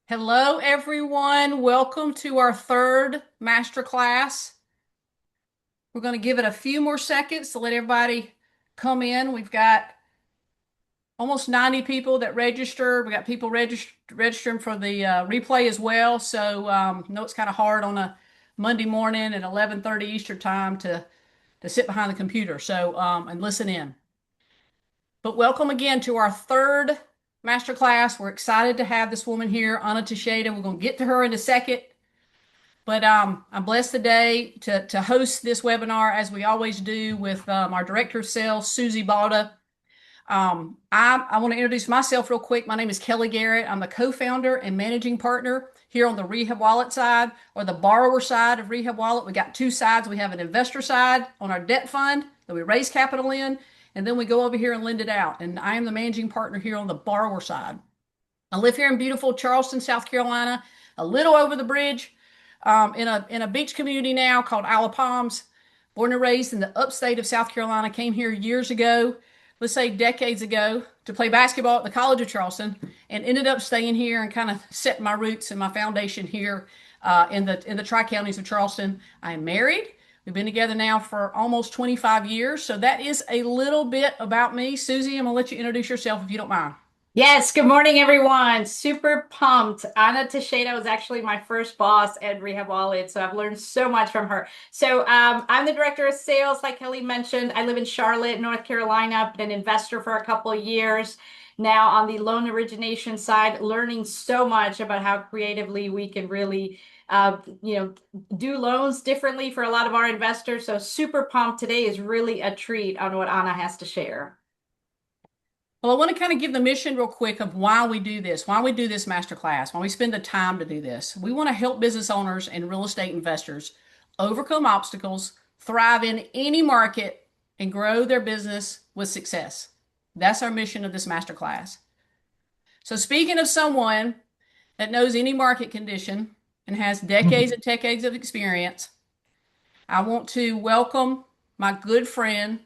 Hello, everyone. Welcome to our third masterclass. We're going to give it a few more seconds to let everybody come in. We've got almost 90 people that registered. We got people registering for the replay as well. So I know it's kind of hard on a Monday morning at 11:30 Eastern time to sit behind the computer. And listen in. But welcome again to our third masterclass. We're excited to have this woman here, Anna Teixeira. We're going to get to her in a second. But I'm blessed today to host this webinar as we always do with our Director of Sales, Susie Balda. I want to introduce myself real quick. My name is Kelli Garrett. I'm the co-founder and managing partner here on the Rehab Wallet side, or the borrower side of Rehab Wallet. We got two sides. We have an investor side on our debt fund that we raise capital in, and then we go over here and lend it out. And I am the managing partner here on the borrower side. I live here in beautiful Charleston, South Carolina, a little over the bridge in a beach community now called Isle of Palms. Born and raised in the upstate of South Carolina, came here years ago, let's say decades ago, to play basketball at the College of Charleston, and ended up staying here and kind of setting my roots and my foundation here in the Tri-Counties of Charleston. I am married. We've been together now for almost 25 years. So that is a little bit about me. Susie, I'm going to let you introduce yourself if you don't mind. Yes, good morning, everyone. Super pumped. Anna Teixeira was actually my first boss at Rehab Wallet, so I've learned so much from her. I'm the director of sales, like Kelly mentioned. I live in Charlotte, North Carolina. Been an investor for a couple of years now on the loan origination side, learning so much about how creatively we can really do loans differently for a lot of our investors. So super pumped. Today is really a treat on what Anna has to share. Well, I want to kind of give the mission real quick of why we do this, why we do this masterclass, why we spend the time to do this. We want to help business owners and real estate investors overcome obstacles, thrive in any market, and grow their business with success. That's our mission of this masterclass. So, speaking of someone that knows any market condition and has decades and decades of experience, I want to welcome my good friend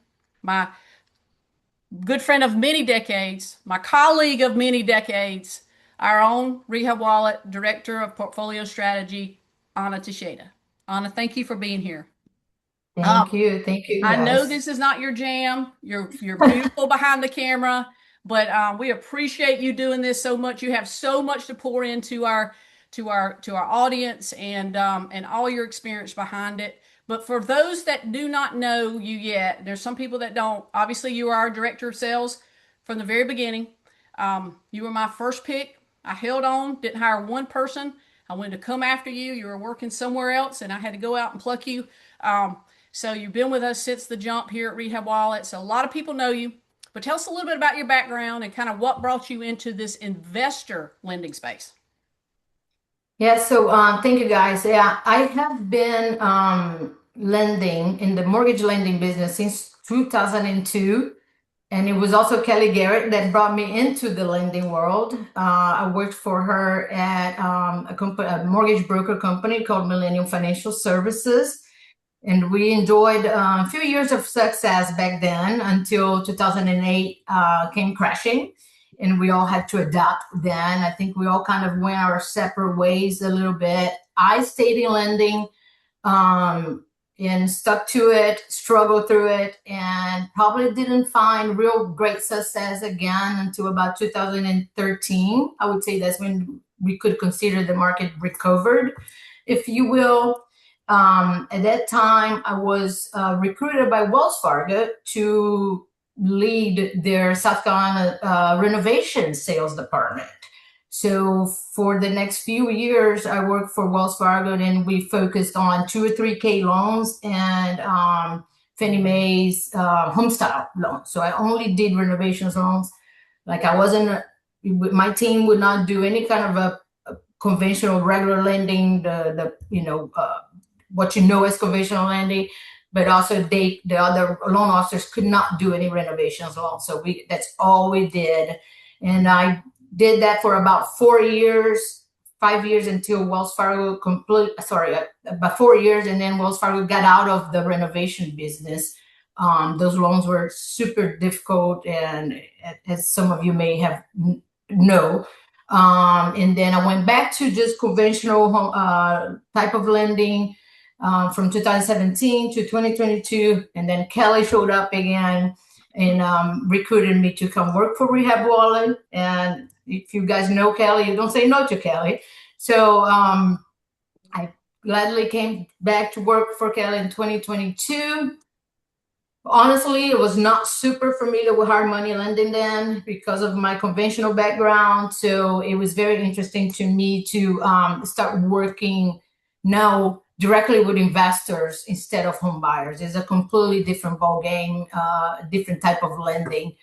of many decades, my colleague of many decades, our own Rehab Wallet Director of Portfolio Strategy, Anna Teixeira. Anna, thank you for being here. Thank you. Thank you, I know guys. this is not your jam. You're beautiful behind the camera, but we appreciate you doing this so much. You have so much to pour into our audience and all your experience behind it. But for those that do not know you yet, there's some people that don't. Obviously, you are our director of sales from the very beginning. You were my first pick. I held on, didn't hire one person. I wanted to come after you. You were working somewhere else, and I had to go out and pluck you. So you've been with us since the jump here at Rehab Wallet. So a lot of people know you. But tell us a little bit about your background and kind of what brought you into this investor lending space. Yeah, thank you, guys. Yeah, I have been lending in the mortgage lending business since 2002. And it was also Kelli Garrett that brought me into the lending world. I worked for her at a mortgage broker company called Millennium Financial Services. And we enjoyed a few years of success back then until 2008 came crashing. And we all had to adapt then. I think we all kind of went our separate ways a little bit. I stayed in lending and stuck to it, struggled through it, and probably didn't find real great success again until about 2013. I would say that's when we could consider the market recovered, if you will. At that time, I was recruited by Wells Fargo to lead their South Carolina renovation sales department. So for the next few years, I worked for Wells Fargo, and we focused on 2 or 3K loans and Fannie Mae's home style loans. So I only did renovations loans. Like my team would not do any kind of a conventional regular lending, what you know as conventional lending, but also the other loan officers could not do any renovations loans. So that's all we did. And I did that for about 4 years, 5 years until Wells Fargo about 4 years. And then Wells Fargo got out of the renovation business. Those loans were super difficult. And as some of you may have know, And then I went back to just conventional type of lending from 2017 to 2022. And then Kelli showed up again and recruited me to come work for Rehab Wallet. And if you guys know Kelli, you don't say no to Kelli. So I gladly came back to work for Kelli in 2022. Honestly, it was not super familiar with hard money lending then because of my conventional background. So it was very interesting to me to start working now directly with investors instead of home buyers. It's a completely different ballgame, different type of lending.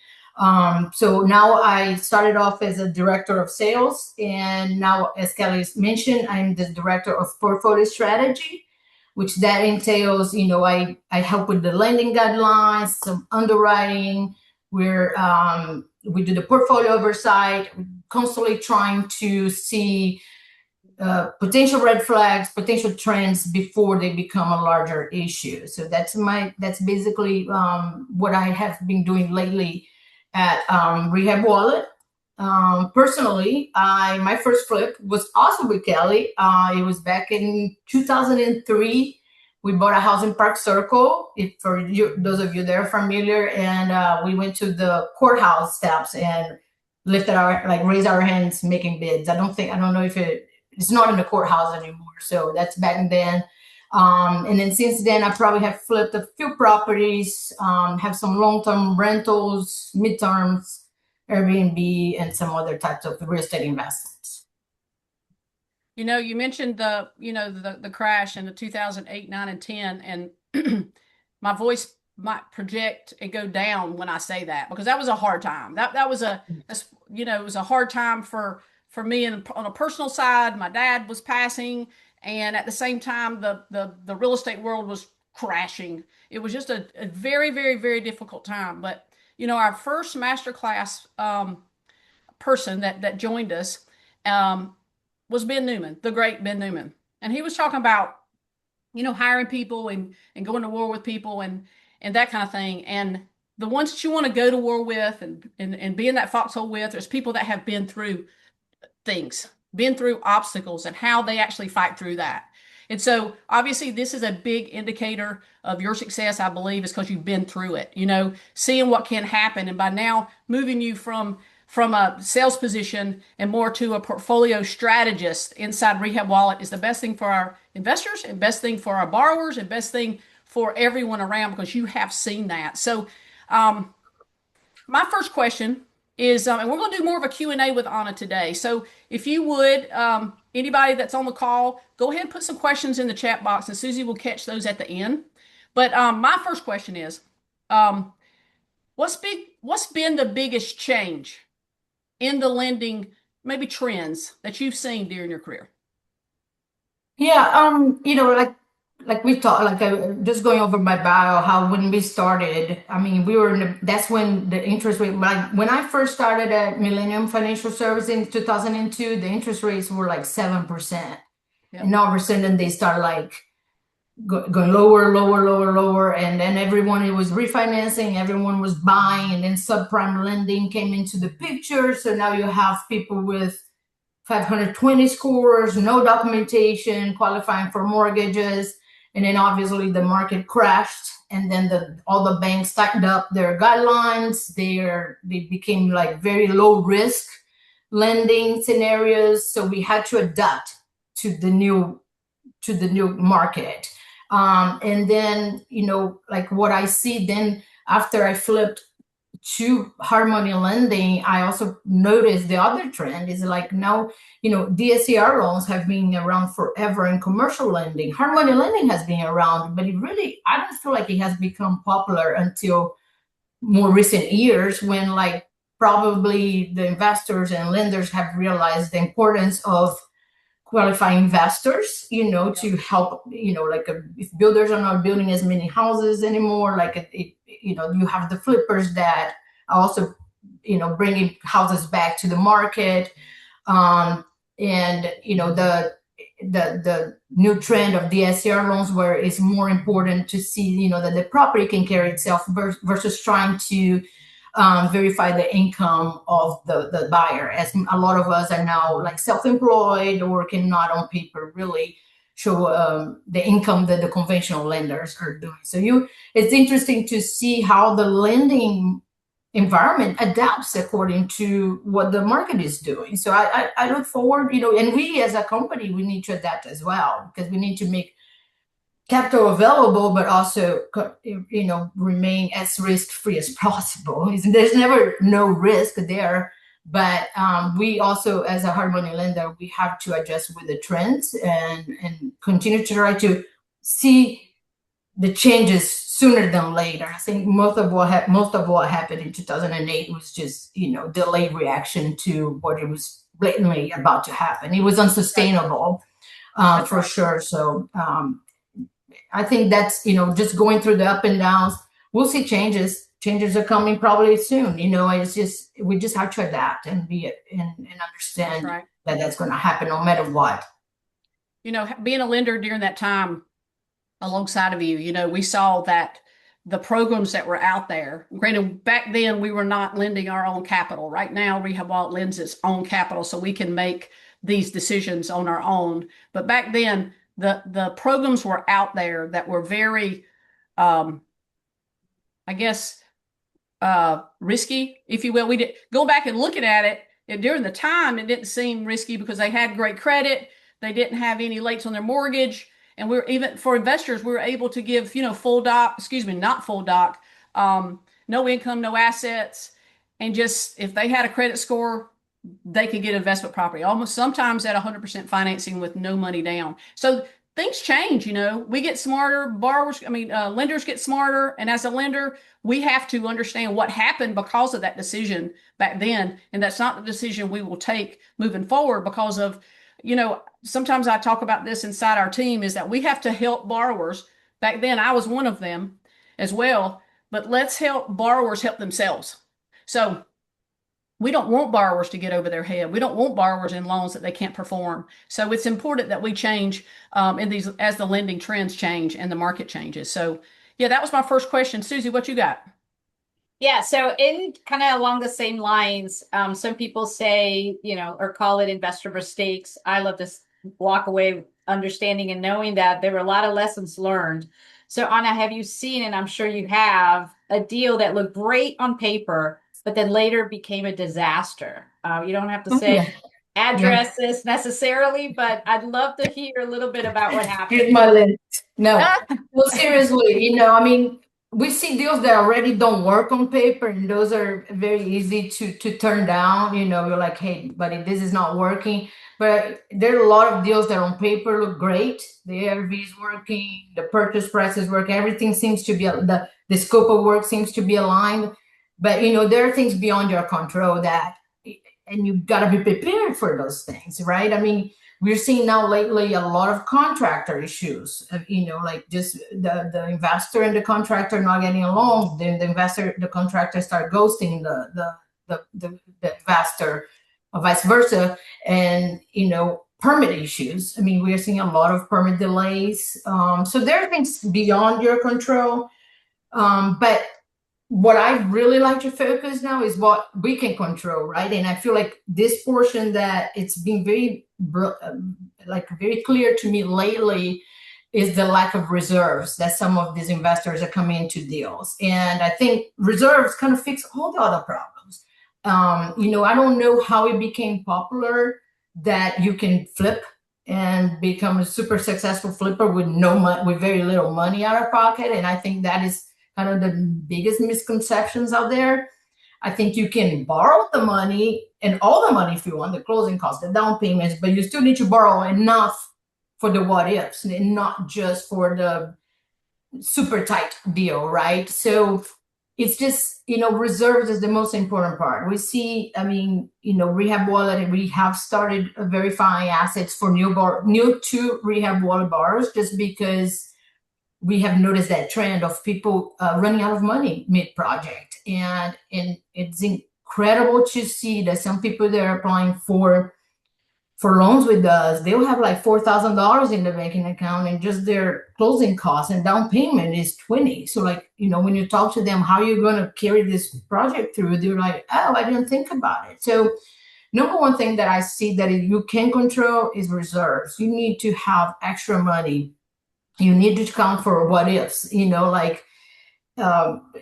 So now I started off as a director of sales, and now, as Kelli mentioned, I'm the director of portfolio strategy, which that entails, I help with the lending guidelines, some underwriting. We do the portfolio oversight, constantly trying to see potential red flags, potential trends before they become a larger issue. So that's basically what I have been doing lately at Rehab Wallet. Personally, my first flip was also with Kelli. It was back in 2003. We bought a house in Park Circle, for those of you that are familiar, and we went to the courthouse steps and raised our hands making bids. I don't know if it's not in the courthouse anymore. So that's back then. And then since then, I probably have flipped a few properties, have some long-term rentals, midterms, Airbnb, and some other types of real estate investments. You mentioned the crash in the 2008, 9, and 10, and my voice might project and go down when I say that, because that was a hard time. That was it was a hard time for me, and on a personal side, my dad was passing, and at the same time, the real estate world was crashing. It was just a very, very, very difficult time. But our first masterclass person that joined us was Ben Newman, the great Ben Newman. And he was talking about, hiring people and going to war with people and that kind of thing. And the ones that you want to go to war with and be in that foxhole with, there's people that have been through things, been through obstacles, and how they actually fight through that. And so obviously this is a big indicator of your success, I believe, is because you've been through it, seeing what can happen. And by now moving you from a sales position and more to a portfolio strategist inside Rehab Wallet is the best thing for our investors and best thing for our borrowers and best thing for everyone around, because you have seen that. So my first question is, and we're going to do more of a Q&A with Anna today. So if you would, anybody that's on the call, go ahead and put some questions in the chat box, and Susie will catch those at the end. But my first question is, what's been the biggest change in the lending, maybe trends that you've seen during your career? Yeah, like we talked, just going over my bio, how when we started, I mean, that's when the interest rate, like when I first started at Millennium Financial Services in 2002, the interest rates were like 7%. Yep. And all of a sudden they start going lower. And then everyone was refinancing, everyone was buying, and then subprime lending came into the picture. So now you have people with 520 scores, no documentation, qualifying for mortgages. And then obviously the market crashed, and then all the banks tightened up their guidelines. They became very low risk lending scenarios. So we had to adapt to the new market. And then, what I see then after I flipped to hard money lending, I also noticed the other trend is now, DSCR loans have been around forever in commercial lending. Hard money lending has been around, but I don't feel like it has become popular until more recent years, when probably the investors and lenders have realized the importance of qualifying investors, to help, if builders are not building as many houses anymore, you have the flippers that are also, bringing houses back to the market. And, the new trend of DSCR loans, where it's more important to see, that the property can carry itself versus trying to verify the income of the buyer, as a lot of us are now like self-employed or cannot on paper really show the income that the conventional lenders are doing. So it's interesting to see how the lending environment adapts according to what the market is doing. So I look forward, and we as a company, we need to adapt as well, because we need to make capital available, but also, remain as risk-free as possible. There's never no risk there, but we also, as a hard money lender, we have to adjust with the trends and continue to try to see the changes sooner than later. I think most of what happened in 2008 was just delayed reaction to what it was blatantly about to happen. It was unsustainable, for sure. So I think that's just going through the up and downs. We'll see changes. Changes are coming probably soon. It's just we just have to adapt and understand that that's going to happen no matter what. Being a lender during that time alongside of you, we saw that the programs that were out there, granted, back then we were not lending our own capital. Right now, Rehab Wallet lends its own capital, so we can make these decisions on our own. But back then, the programs were out there that were very, I guess, risky, if you will. We did go back and looking at it during the time, it didn't seem risky because they had great credit. They didn't have any lates on their mortgage. And even for investors, we were able to give, full doc, not full doc, no income, no assets. And just if they had a credit score, they could get investment property, almost sometimes at 100% financing with no money down. So things change, we get smarter, lenders get smarter. And as a lender, we have to understand what happened because of that decision back then. And that's not the decision we will take moving forward because of, sometimes I talk about this inside our team is that we have to help borrowers. Back then, I was one of them as well, but let's help borrowers help themselves. So we don't want borrowers to get over their head. We don't want borrowers in loans that they can't perform. So it's important that we change as the lending trends change and the market changes. So yeah, that was my first question. Susie, what you got? Yeah, so in kind of along the same lines, some people say, or call it investor mistakes. I love to walk away understanding and knowing that there were a lot of lessons learned. So Anna, have you seen, and I'm sure you have, a deal that looked great on paper, but then later became a disaster? You don't have to say addresses necessarily, but I'd love to hear a little bit about what happened. Here's my list. No, well, seriously, we see deals that already don't work on paper, and those are very easy to turn down. You're like, hey, buddy, this is not working. But there are a lot of deals that on paper look great. The ARV is working, the purchase price is working, everything seems to be, the scope of work seems to be aligned. But, there are things beyond your control and you've got to be prepared for those things, right? We're seeing now lately a lot of contractor issues, like just the investor and the contractor not getting along. Then the contractor start ghosting the investor, or vice versa. And, permit issues. We are seeing a lot of permit delays. So there are things beyond your control. But what I really like to focus now is what we can control, right? And I feel like this portion that it's been very clear to me lately is the lack of reserves that some of these investors are coming into deals. And I think reserves kind of fix all the other problems. I don't know how it became popular that you can flip and become a super successful flipper with with very little money out of pocket. And I think that is kind of the biggest misconceptions out there. I think you can borrow the money and all the money if you want, the closing costs, the down payments, but you still need to borrow enough for the what ifs and not just for the super tight deal, right? So it's just, reserves is the most important part. We see, Rehab Wallet, and we have started verifying assets for new to Rehab Wallet borrowers, just because we have noticed that trend of people running out of money mid-project. And it's incredible to see that some people that are applying for for loans with us, they'll have like $4,000 in the banking account and just their closing costs and down payment is 20. So like, when you talk to them, how you're going to carry this project through, they're like, oh, I didn't think about it. So number one thing that I see that you can control is reserves. You need to have extra money. You need to account for what ifs, like um,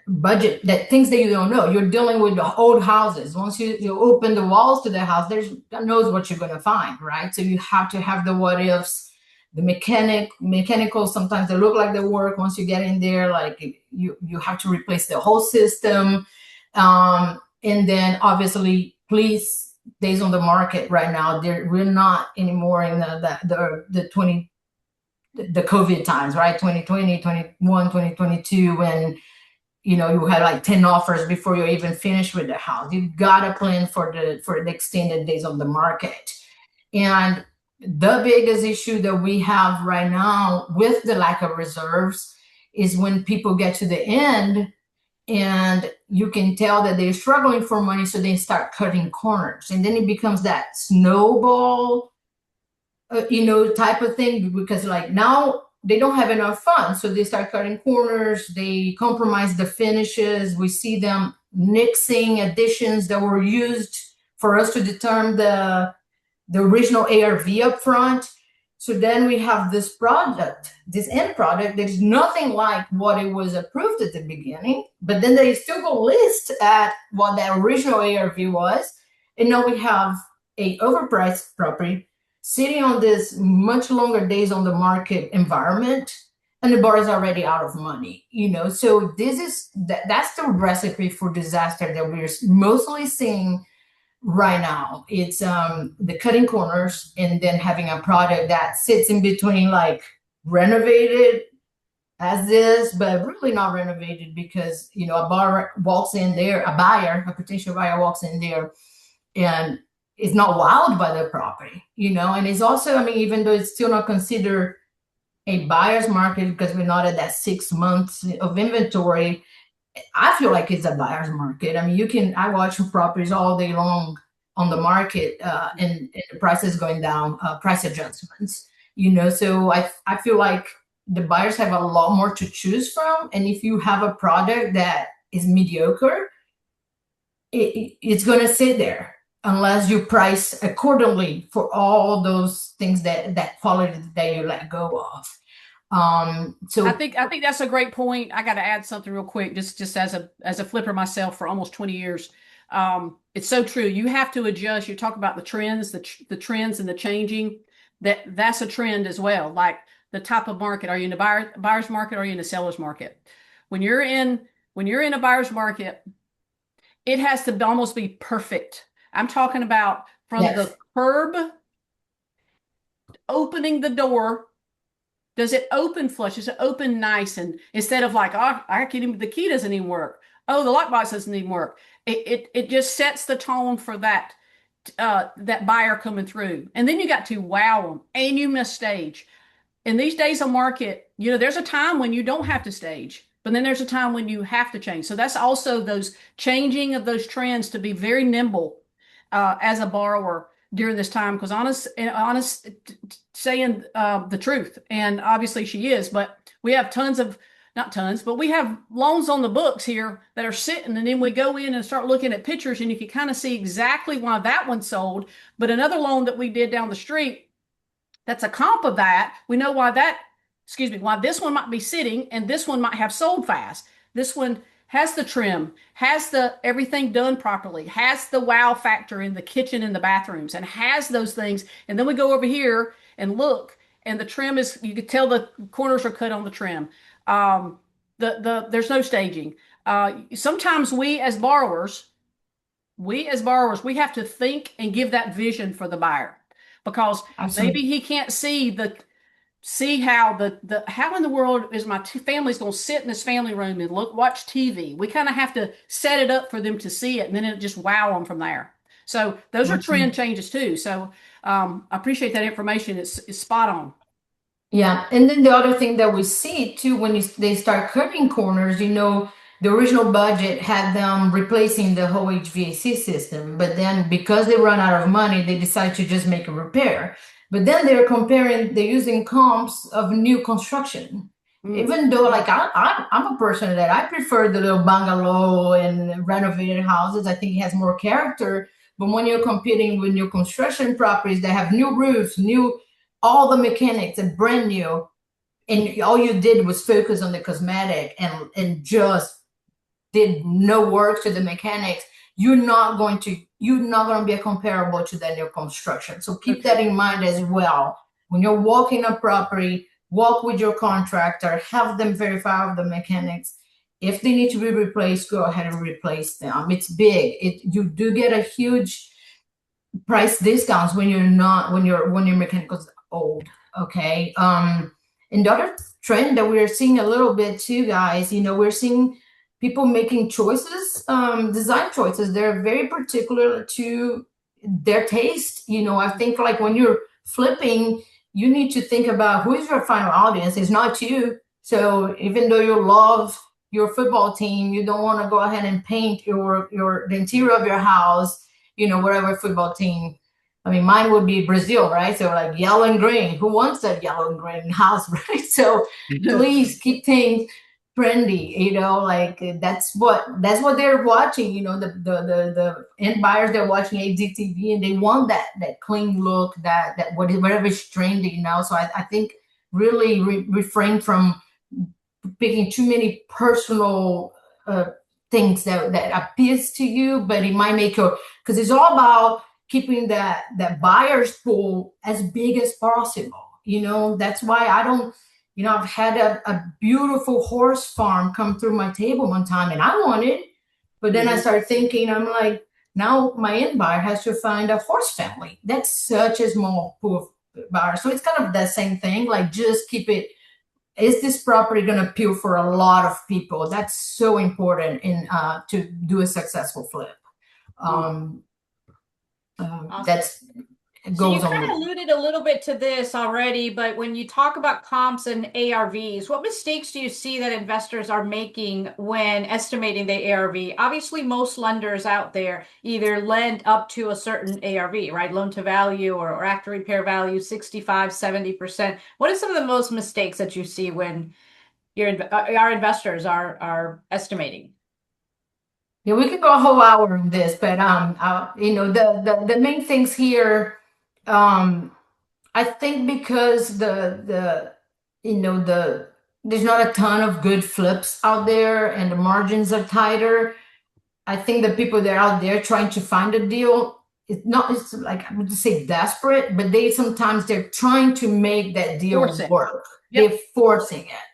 budget, that things that you don't know. You're dealing with the old houses. Once you open the walls to the house, there's God knows what you're going to find, right? So you have to have the what ifs, the mechanical. Sometimes they look like they work. Once you get in there, like you have to replace the whole system. And then obviously, please, days on the market right now, we're not anymore in the COVID times, right? 2020, 21, 2022, when you had like 10 offers before you even finish with the house. You've got to plan for the extended days on the market. And the biggest issue that we have right now with the lack of reserves is when people get to the end and you can tell that they're struggling for money, so they start cutting corners, and then it becomes that snowball type of thing, because like now they don't have enough funds, so they start cutting corners, they compromise the finishes. We see them nixing additions that were used for us to determine the original ARV up front. So then we have this end product that is nothing like what it was approved at the beginning, but then they still go list at what the original ARV was, and now we have a overpriced property sitting on this much longer days on the market environment, and the bar is already out of money, So that's the recipe for disaster that we're mostly seeing right now. It's the cutting corners, and then having a product that sits in between, like renovated as is, but really not renovated, because a buyer walks in there, a potential buyer walks in there, and is not wowed by the property, and it's also, I mean, even though it's still not considered a buyer's market because we're not at that 6 months of inventory, I feel like it's a buyer's market. I mean, I watch properties all day long on the market, and the price is going down, price adjustments, so I feel like the buyers have a lot more to choose from. And if you have a product that is mediocre, it's going to sit there unless you price accordingly for all those things, that quality that you let go of. So I think that's a great point. I got to add something real quick, just as a flipper myself for almost 20 years. It's so true. You have to adjust. You talk about the trends, the trends and the changing. That's a trend as well. Like the type of market. Are you in the buyer's market? Or are you in the seller's market? When you're in a buyer's market, it has to almost be perfect. I'm talking about from the curb, opening the door. Does it open flush? Does it open nice? And instead of like, oh, I can't even, the key doesn't even work. Oh, the lockbox doesn't even work. It just sets the tone for that buyer coming through. And then you got to wow them, and you must stage. In these days of market, there's a time when you don't have to stage, but then there's a time when you have to change. So that's also those changing of those trends, to be very nimble as a borrower during this time, because honest saying the truth, and obviously she is, but we have not tons, but we have loans on the books here that are sitting, and then we go in and start looking at pictures, and you can kind of see exactly why that one sold. But another loan that we did down the street, that's a comp of that, we know why this one might be sitting and this one might have sold fast. This one has the trim, has the everything done properly, has the wow factor in the kitchen and the bathrooms, and has those things. And then we go over here and look, and the trim is, you could tell the corners are cut on the trim. There's no staging. Sometimes we as borrowers, we have to think and give that vision for the buyer, because maybe he can't see how how in the world is my family's going to sit in this family room and watch TV. We kind of have to set it up for them to see it, and then it just wow them from there. So those are trend changes too. So I appreciate that information. It's spot on. Yeah, and then the other thing that we see too, when they start cutting corners, the original budget had them replacing the whole HVAC system, but then because they run out of money, they decide to just make a repair. But then they're using comps of new construction. Even though, like, I'm a person that I prefer the little bungalow and renovated houses. I think it has more character. But when you're competing with new construction properties that have new roofs, all the mechanics and brand new, and all you did was focus on the cosmetic and just did no work to the mechanics, you're not going to be comparable to the new construction. So keep that in mind as well. When you're walking a property, walk with your contractor, have them verify all the mechanics. If they need to be replaced, go ahead and replace them. It's big. You do get a huge price discounts when your mechanical's old. Okay. And the other trend that we're seeing a little bit too, guys, we're seeing people making choices, design choices. They're very particular to their taste. I think like when you're flipping, you need to think about who is your final audience. It's not you. So even though you love your football team, you don't want to go ahead and paint the interior of your house, whatever football team. I mean, mine would be Brazil, right? So like yellow and green. Who wants that yellow and green house, right? So please keep things trendy. Like that's what they're watching. The end buyers, they're watching HGTV and they want that clean look, that whatever is trendy. So I think really refrain from picking too many personal things that appeals to you, but it might make your, because it's all about keeping that buyer's pool as big as possible. That's why I don't, I've had a beautiful horse farm come through my table one time and I wanted, but then I started thinking, I'm like, now my end buyer has to find a horse family. That's such a small pool of buyers. So it's kind of the same thing, like just keep it. Is this property going to appeal for a lot of people? That's so important to do a successful flip. Awesome. That's So you goes kind of on. alluded a little bit to this already, but when you talk about comps and ARVs, what mistakes do you see that investors are making when estimating the ARV? Obviously, most lenders out there either lend up to a certain ARV, right? Loan to value or after repair value, 65, 70%. What are some of the most mistakes that you see when our investors are estimating? Yeah, we could go a whole hour on this, but the main things here, I think because there's not a ton of good flips out there and the margins are tighter. I think the people that are out there trying to find a deal, it's like, I would say desperate, but they're trying to make that deal work. Yep. They're forcing it.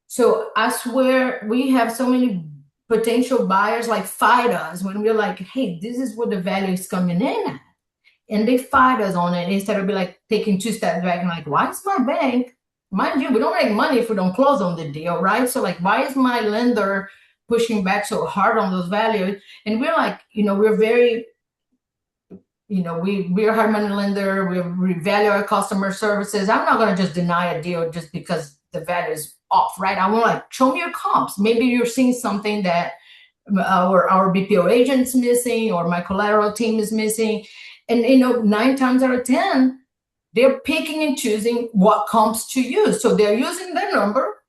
So I swear we have so many potential buyers like fight us when we're like, hey, this is what the value is coming in at. And they fight us on it instead of be like taking 2 steps back and like, why is my bank, mind you, we don't make money if we don't close on the deal, right? So like, why is my lender pushing back so hard on those values? And we're like, we're very, we're a hard money lender. We value our customer services. I'm not going to just deny a deal just because the value is off, right? I want to like, show me your comps. Maybe you're seeing something that our BPO agent's missing or my collateral team is missing. And 9 times out of 10, they're picking and choosing what comps to use. So they're using their number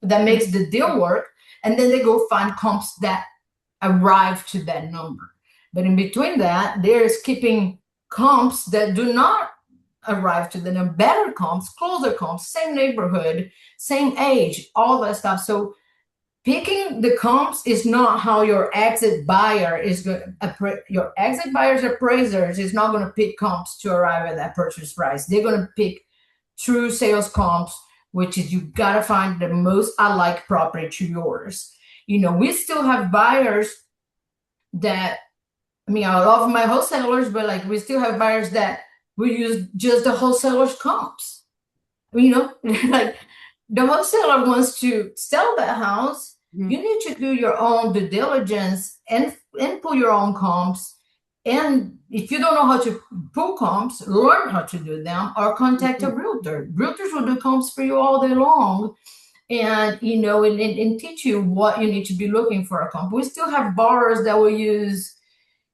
that makes the deal work, and then they go find comps that arrive to that number. But in between that, they're skipping comps that do not arrive to the number, better comps, closer comps, same neighborhood, same age, all that stuff. So picking the comps is not how your exit buyer is going to, your exit buyer's appraisers is not going to pick comps to arrive at that purchase price. They're going to pick true sales comps, which is you got to find the most alike property to yours. We still have buyers that, I mean, I love my wholesalers, but like we still have buyers that will use just the wholesaler's comps. Like the wholesaler wants to sell that house. You need to do your own due diligence and pull your own comps. And if you don't know how to pull comps, learn how to do them or contact a realtor. Realtors will do comps for you all day long. and and teach you what you need to be looking for a comp. We still have borrowers that will use,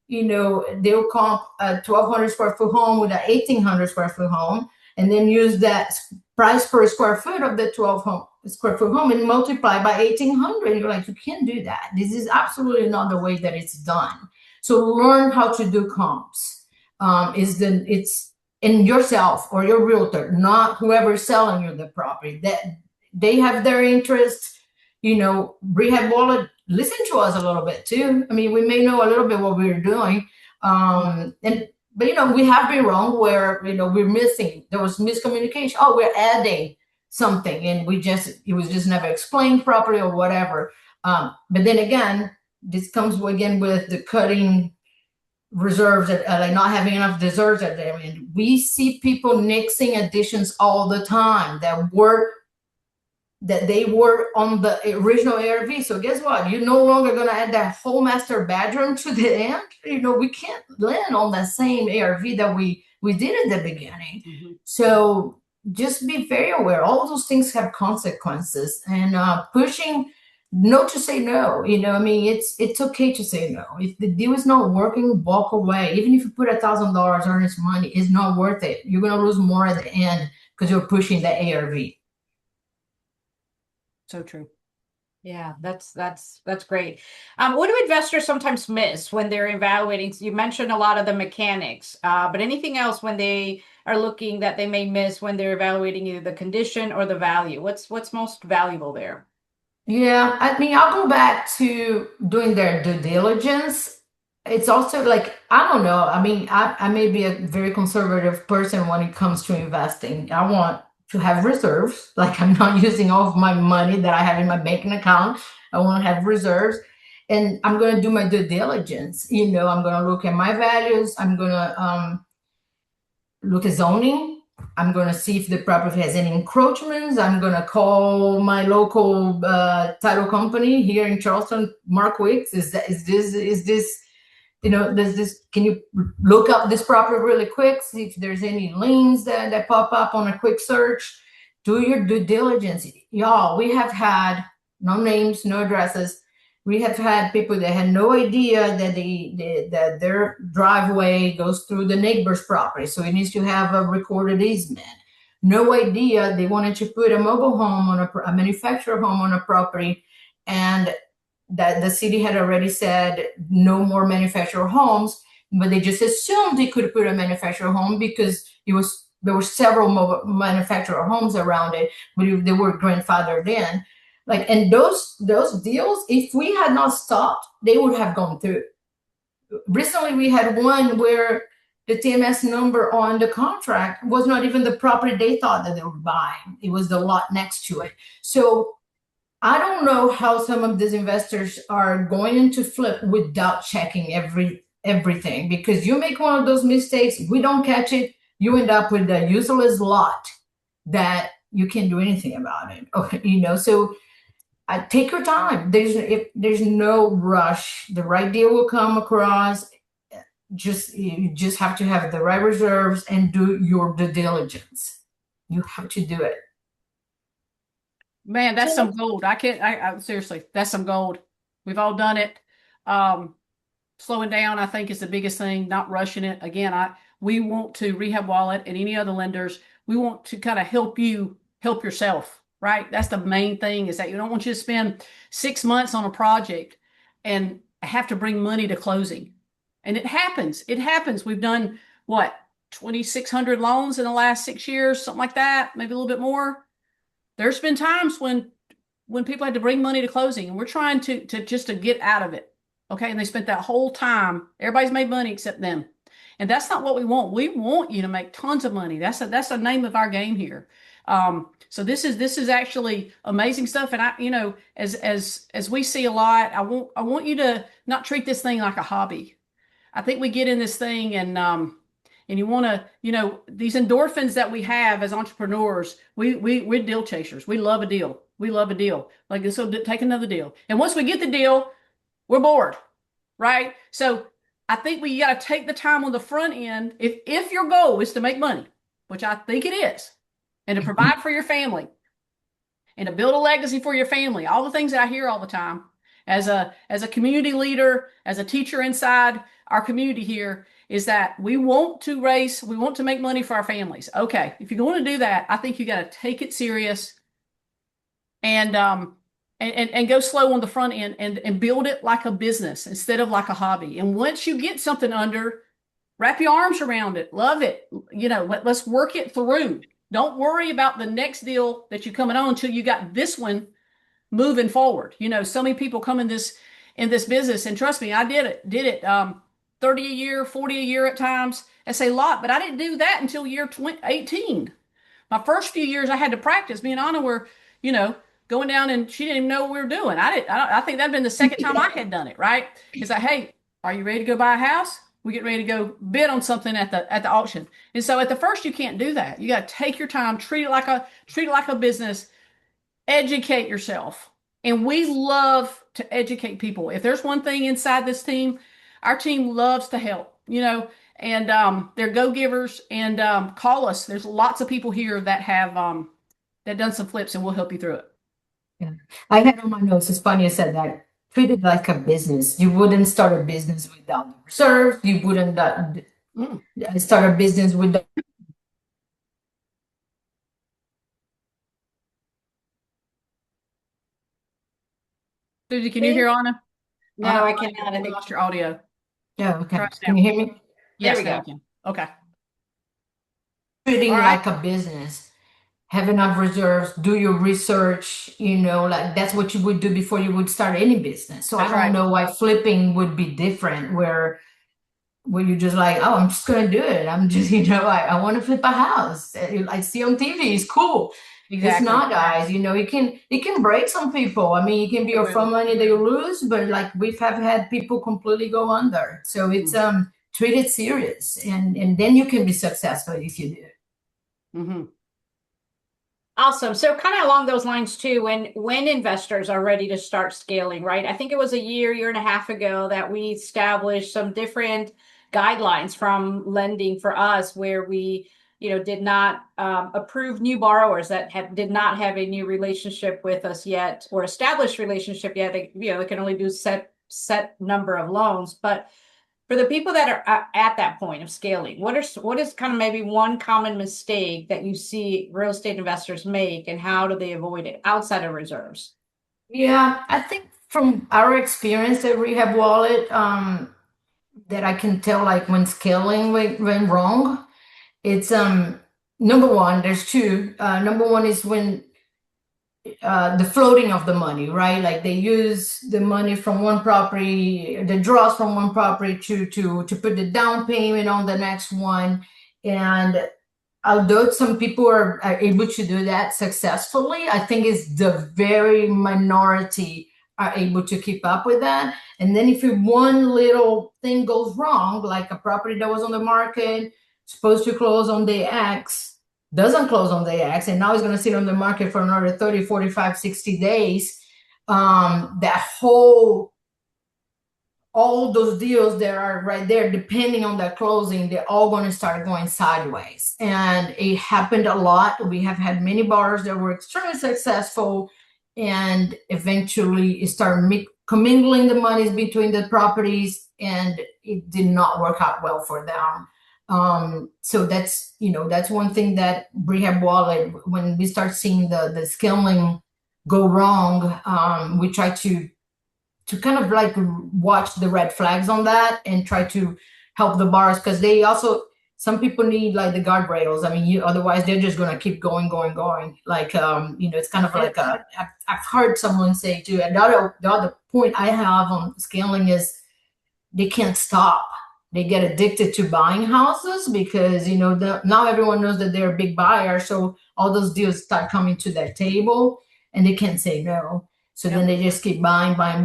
they'll comp a 1,200 square foot home with an 1,800 square foot home, and then use that price per square foot of the 12 square foot home and multiply by 1,800. You're like, you can't do that. This is absolutely not the way that it's done. So learn how to do comps. It's in yourself or your realtor, not whoever's selling you the property. That they have their interests. Rehab Wallet, listen to us a little bit too. I mean, we may know a little bit what we're doing. But we have been wrong where, we're missing, there was miscommunication. Oh, we're adding something and it was just never explained properly or whatever. But then again, this comes again with the cutting reserves, like not having enough reserves at them. And we see people nixing additions all the time that they were on the original ARV. So guess what? You're no longer going to add that whole master bedroom to the end. We can't land on that same ARV that we did at the beginning. So just be very aware. All of those things have consequences, and pushing no to say no. I mean, it's okay to say no. If the deal is not working, walk away. Even if you put $1,000 earnest money, it's not worth it. You're going to lose more at the end because you're pushing the ARV. So true. Yeah, that's great. What do investors sometimes miss when they're evaluating? You mentioned a lot of the mechanics, but anything else when they are looking that they may miss when they're evaluating either the condition or the value? What's most valuable there? Yeah, I mean, I'll go back to doing their due diligence. It's also like, I don't know. I mean, I may be a very conservative person when it comes to investing. I want to have reserves. Like, I'm not using all of my money that I have in my banking account. I want to have reserves. And I'm going to do my due diligence. I'm going to look at my values. I'm going to look at zoning. I'm going to see if the property has any encroachments. I'm going to call my local title company here in Charleston, Mark Wicks. Is this, does this, can you look up this property really quick? See if there's any liens that pop up on a quick search. Do your due diligence. Y'all, we have had no names, no addresses. We have had people that had no idea that that their driveway goes through the neighbor's property, so it needs to have a recorded easement. No idea they wanted to put a mobile home on a manufactured home on a property, and that the city had already said no more manufactured homes, but they just assumed they could put a manufactured home because there were several manufactured homes around it, but they were grandfathered in. Like, and those deals, if we had not stopped, they would have gone through. Recently, we had one where the TMS number on the contract was not even the property they thought that they were buying. It was the lot next to it. So I don't know how some of these investors are going into flip without checking everything, because you make one of those mistakes, we don't catch it, you end up with a useless lot that you can't do anything about it. So take your time. There's no rush. The right deal will come across. You just have to have the right reserves and do your due diligence. You have to do it. Man, that's some gold. I seriously, that's some gold. We've all done it. Slowing down, I think, is the biggest thing, not rushing it. Again, we want to, Rehab Wallet and any other lenders, we want to kind of help you help yourself, right? That's the main thing, is that you don't want you to spend 6 months on a project and have to bring money to closing. And it happens. It happens. We've done what, 2,600 loans in the last 6 years, something like that, maybe a little bit more. There's been times when people had to bring money to closing, and we're trying to just to get out of it. Okay. And they spent that whole time. Everybody's made money except them. And that's not what we want. We want you to make tons of money. That's the name of our game here. So this is actually amazing stuff. And as we see a lot, I want you to not treat this thing like a hobby. I think we get in this thing and you want to, these endorphins that we have as entrepreneurs, we're deal chasers. We love a deal. We love a deal. Like, so take another deal. And once we get the deal, we're bored, right? So I think we got to take the time on the front end. If your goal is to make money, which I think it is, and to provide for your family, and to build a legacy for your family. All the things that I hear all the time as a community leader, as a teacher inside our community here is that we want to make money for our families. Okay, if you're going to do that, I think you got to take it serious and go slow on the front end and build it like a business instead of like a hobby. And once you get something under, wrap your arms around it, love it. Let's work it through. Don't worry about the next deal that you're coming on until you got this one moving forward. So many people come in this business, and trust me, I did it 30 a year, 40 a year at times. That's a lot, but I didn't do that until year 18. My first few years I had to practice. Me and Anna were, going down, and she didn't even know what we were doing. I think that'd been the second time I had done it, right? It's like, hey, are you ready to go buy a house? We get ready to go bid on something at the auction. And so at the first you can't do that. You got to take your time, treat it like a business, educate yourself. And we love to educate people. If there's one thing inside this team, our team loves to help, and they're go-givers, and call us. There's lots of people here that have that done some flips, and we'll help you through it. Yeah. I had on my notes, it's funny you said that. Treat it like a business. You wouldn't start a business without the reserves. You wouldn't start a business without. Susie, can you hear Anna? No, Anna, I cannot. I we think lost your audio. Yeah, okay. Try it Can now. you hear me? Yes, There we now go. we can. Okay. Treating All right. like a business. Have enough reserves, do your research, like that's what you would do before you would start any business. So I That's don't right. know why flipping would be different, where you're just like, oh, I'm just gonna do it. I'm just, I want to flip a house. I see on TV, it's cool. It's Exactly. not, guys. It can break some people. I mean, it can be It a will. fun money that you lose, but like we've have had people completely go under. So it's treat it serious, and then you can be successful if you do. Mm-hmm. Awesome. So kind of along those lines too, when investors are ready to start scaling, right? I think it was a year and a half ago that we established some different guidelines from lending for us, where we, did not approve new borrowers that did not have a new relationship with us yet, or established relationship yet. They can only do set number of loans. But for the people that are at that point of scaling, what is kind of maybe one common mistake that you see real estate investors make, and how do they avoid it outside of reserves? Yeah, I think from our experience at Rehab Wallet, that I can tell like when scaling went wrong. It's number one, there's two. Number one is when the floating of the money, right? Like they use the money from one property, the draws from one property to put the down payment on the next one. And although some people are able to do that successfully, I think it's the very minority are able to keep up with that. And then if one little thing goes wrong, like a property that was on the market, supposed to close on day X, doesn't close on day X, and now it's going to sit on the market for another 30, 45, 60 days, that whole all those deals that are right there, depending on their closing, they're all going to start going sideways. And it happened a lot. We have had many borrowers that were extremely successful and eventually start commingling the monies between the properties, and it did not work out well for them. So that's one thing that Rehab Wallet, when we start seeing the scaling go wrong, we try to kind of like watch the red flags on that and try to help the borrowers, because some people need like the guardrails. I mean, otherwise they're just gonna keep going. Like it's kind of like I've heard someone say too. And the other point I have on scaling is they can't stop. They get addicted to buying houses because now everyone knows that they're a big buyer, so all those deals start coming to their table and they can't say no. So then they just keep buying. But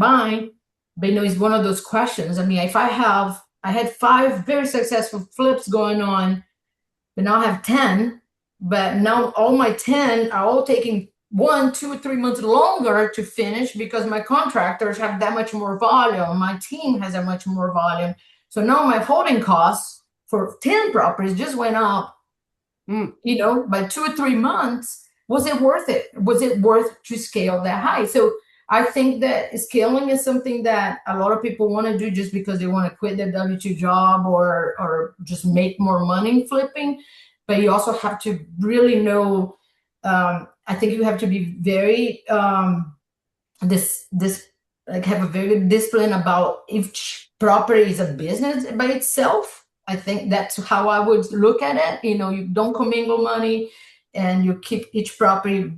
it's one of those questions. I mean, if I had 5 very successful flips going on, but now I have 10, but now all my 10 are all taking 1, 2, 3 months longer to finish because my contractors have that much more volume. My team has that much more volume. So now my holding costs for 10 properties just went up, by 2 or 3 months. was it worth it? Was it worth to scale that high? So I think that scaling is something that a lot of people want to do just because they want to quit their W-2 job or just make more money flipping. But you also have to really know, I think you have to be very this like have a very good discipline about each property is a business by itself. I think that's how I would look at it. You know, you don't commingle money, and you keep each property,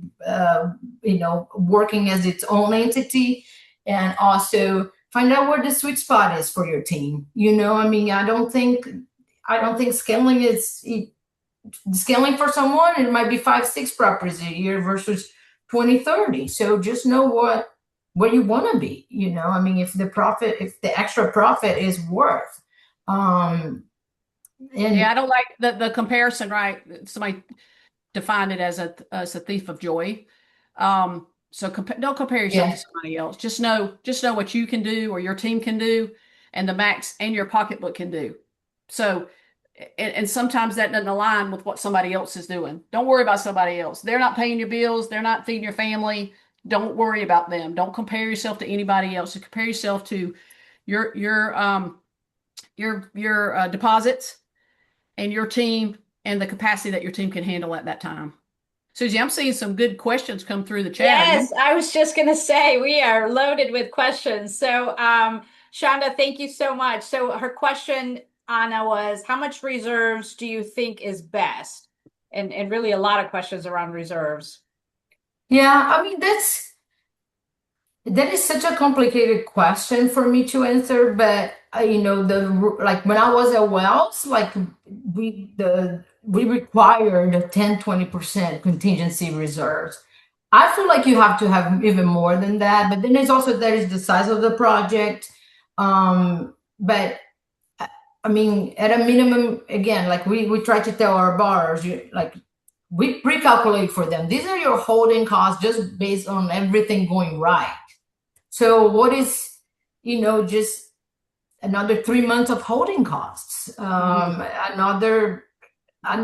working as its own entity, and also find out where the sweet spot is for your team. You know, I mean, I don't think scaling for someone, it might be 5 6 properties a year versus 20 30. So just know what you want to be, I mean, if the extra profit is worth, Yeah, I and don't like the comparison, right? Somebody defined it as a thief of joy. So don't compare yourself to yeah, somebody else. Just know what you can do or your team can do, and the max and your pocketbook can do. So, and sometimes that doesn't align with what somebody else is doing. Don't worry about somebody else. They're not paying your bills. They're not feeding your family. Don't worry about them. Don't compare yourself to anybody else. Compare yourself to your your um your deposits and your team and the capacity that your team can handle at that time. Susie, I'm seeing some good questions come through the chat. Are you? Yes, I was just going to say we are loaded with questions. So, Shonda, thank you so much. So, her question, Anna, was how much reserves do you think is best? And really a lot of questions around reserves. yeah, I mean, that is such a complicated question for me to answer, but the like when I was at Wells, like we required a 10-20% contingency reserves. I feel like you have to have even more than that, but then there is the size of the project. But I mean, at a minimum, again, like we try to tell our borrowers, like we pre-calculate for them. These are your holding costs just based on everything going right. So what is, just another 3 months of holding costs, Mhm. another, like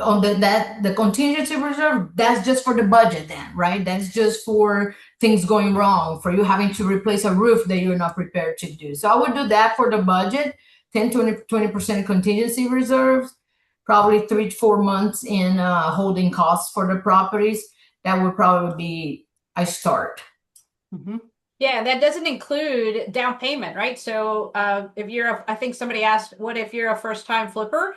on the contingency reserve, that's just for the budget then, right? That's just for things going wrong, for you having to replace a roof that you're not prepared to do. So I would do that for the budget, 10-20% contingency reserves, probably 3 to 4 months in holding costs for the properties. That would probably be a start. Mhm. Yeah, that doesn't include down payment, right? So if I think somebody asked, what if you're a first-time flipper?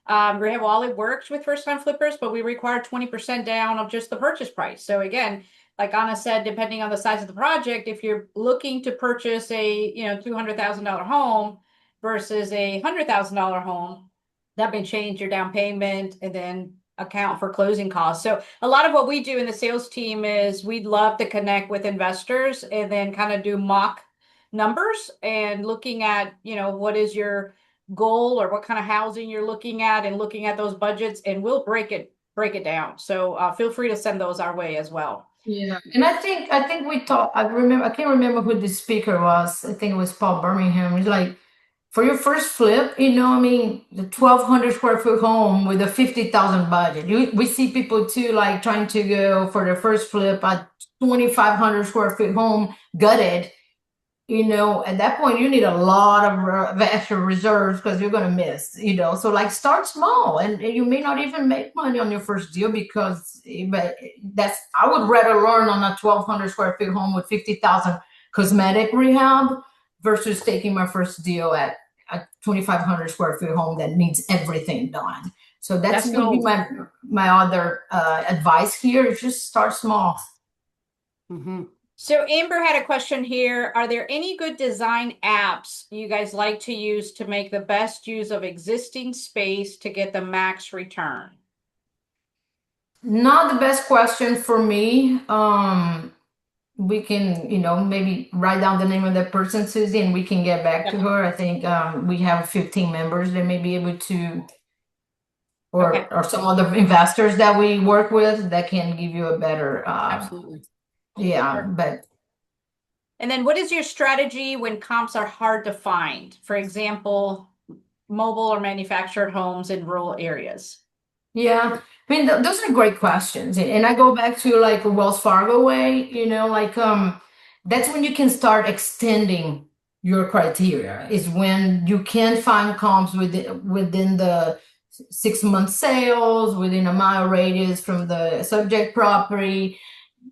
Rehab Wallet works with first-time flippers, but we require 20% down of just the purchase price. So again, like Anna said, depending on the size of the project, if you're looking to purchase a $200,000 home versus a $100,000 home, that may change your down payment and then account for closing costs. So a lot of what we do in the sales team is we'd love to connect with investors and then kind of do mock numbers and looking at, what is your goal or what kind of housing you're looking at and looking at those budgets, and we'll break it down. So feel free to send those our way as well. Yeah, and I think we talked. I can't remember who the speaker was. I think it was Paul Birmingham. He's like, for your first flip, I mean, the 1,200 square foot home with a 50,000 budget. We see people too, like trying to go for their first flip at 2,500 square foot home gutted. At that point, you need a lot of extra reserves because you're going to miss, so like start small, and you may not even make money on your first deal but I would rather learn on a 1,200 square foot home with 50,000 cosmetic rehab versus taking my first deal at a 2,500 square foot home that needs everything done. So that's That's would be gold. my other advice here is just start small. Mhm. So Amber had a question here. Are there any good design apps you guys like to use to make the best use of existing space to get the max return? Not the best question for me. We can, maybe write down the name of that person, Susie, and we can get back to Yeah. her. I think we have 15 members that may be able to, Okay. or some other investors that we work with that can give you a better, Absolutely. yeah, Sure. but And then what is your strategy when comps are hard to find? For example, mobile or manufactured homes in rural areas. Yeah, I mean, th those are great questions, and I go back to like Wells Fargo way, like that's when you can start extending your criteria. Is when you can find comps within the 6 month sales, within a mile radius from the subject property.